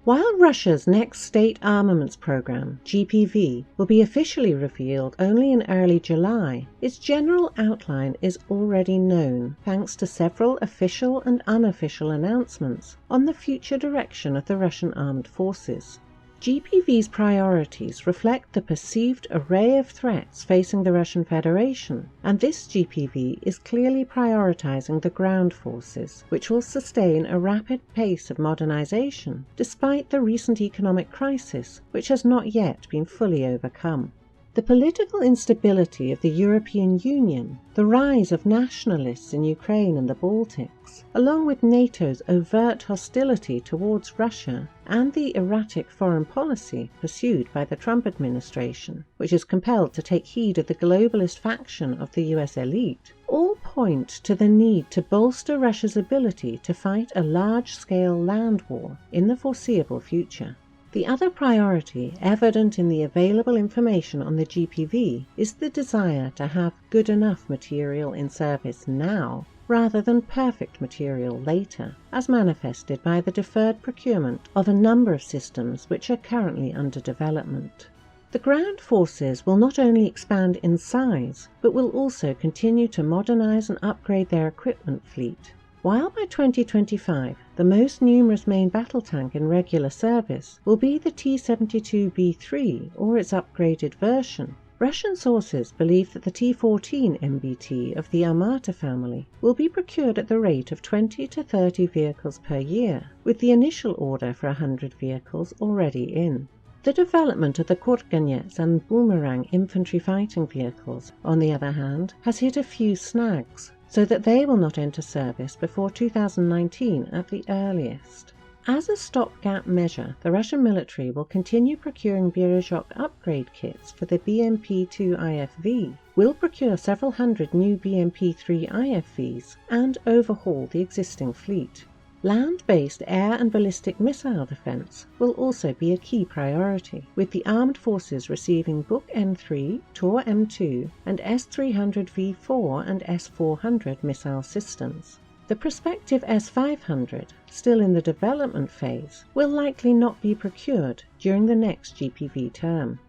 While Russia's next State Armaments Program, GPV, will be officially revealed only in early July, its general outline is already known thanks to several official and unofficial announcements on the future direction of the Russian armed forces. GPV's priorities reflect the perceived array of threats facing the Russian Federation, and this GPV is clearly prioritizing the ground forces, which will sustain a rapid pace of modernization despite the recent economic crisis, which has not yet been fully overcome. The political instability of the European Union, the rise of nationalists in Ukraine and the Baltics, along with NATO's overt hostility towards Russia and the erratic foreign policy pursued by the Trump administration, which is compelled to take heed of the globalist faction of the US elite, all point to the need to bolster Russia's ability to fight a large-scale land war in the foreseeable future. The other priority, evident in the available information on the GPV, is the desire to have good enough material in service now, rather than perfect material later, as manifested by the deferred procurement of a number of systems which are currently under development. The ground forces will not only expand in size, but will also continue to modernize and upgrade their equipment fleet. While by 2025 the most numerous main battle tank in regular service will be the T-72B3 or its upgraded version, Russian sources believe that the T-14 MBT of the Armata family will be procured at the rate of 20 to 30 vehicles per year, with the initial order for 100 vehicles already in. The development of the Kurganets and Boomerang infantry fighting vehicles, on the other hand, has hit a few snags, so that they will not enter service before 2019 at the earliest. As a stopgap measure, the Russian military will continue procuring Berezhok upgrade kits for the BMP-2 IFV, will procure several hundred new BMP-3 IFVs, and overhaul the existing fleet. Land-based air and ballistic missile defense will also be a key priority, with the armed forces receiving Buk M3, Tor M2, and S-300V4 and S-400 missile systems. The prospective S-500, still in the development phase, will likely not be procured during the next GPV term.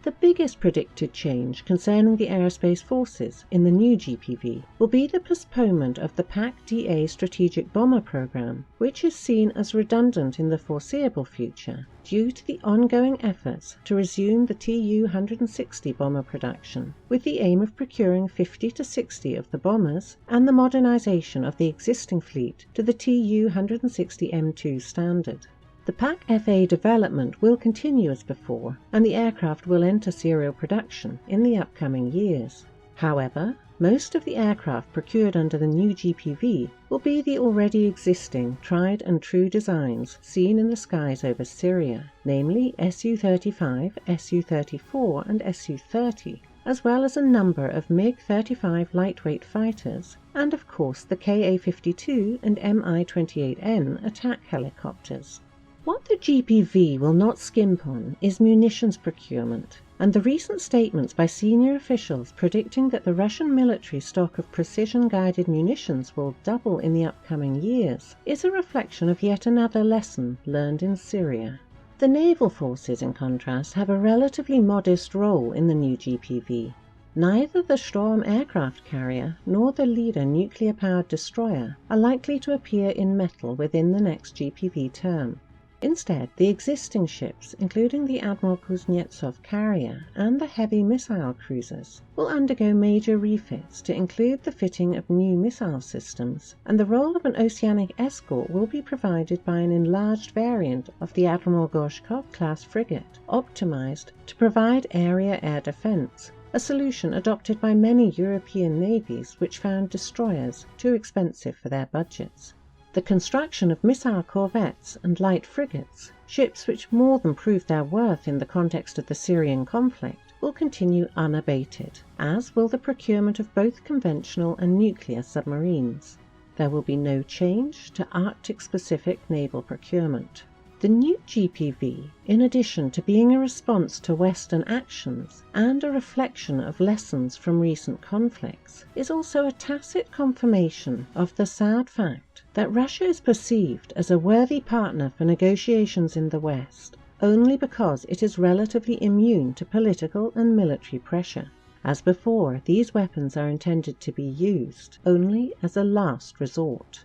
The biggest predicted change concerning the aerospace forces in the new GPV will be the postponement of the PAC-DA strategic bomber program, which is seen as redundant in the foreseeable future due to the ongoing efforts to resume the Tu-160 bomber production, with the aim of procuring 50 to 60 of the bombers and the modernization of the existing fleet to the Tu-160M2 standard. The PAC-FA development will continue as before, and the aircraft will enter serial production in the upcoming years. However, most of the aircraft procured under the new GPV will be the already existing tried and true designs seen in the skies over Syria, namely Su-35, Su-34 and Su-30, as well as a number of MiG-35 lightweight fighters, and of course the Ka-52 and Mi-28N attack helicopters. What the GPV will not skimp on is munitions procurement, and the recent statements by senior officials predicting that the Russian military stock of precision-guided munitions will double in the upcoming years is a reflection of yet another lesson learned in Syria. The naval forces, in contrast, have a relatively modest role in the new GPV. Neither the Storm aircraft carrier nor the Leader nuclear-powered destroyer are likely to appear in metal within the next GPV term. Instead, the existing ships, including the Admiral Kuznetsov carrier and the heavy missile cruisers, will undergo major refits to include the fitting of new missile systems, and the role of an oceanic escort will be provided by an enlarged variant of the Admiral Gorshkov-class frigate, optimized to provide area air defense, a solution adopted by many European navies which found destroyers too expensive for their budgets. The construction of missile corvettes and light frigates, ships which more than proved their worth in the context of the Syrian conflict, will continue unabated, as will the procurement of both conventional and nuclear submarines. There will be no change to Arctic-specific naval procurement. The new GPV, in addition to being a response to Western actions and a reflection of lessons from recent conflicts, is also a tacit confirmation of the sad fact that Russia is perceived as a worthy partner for negotiations in the West only because it is relatively immune to political and military pressure. As before, these weapons are intended to be used only as a last resort.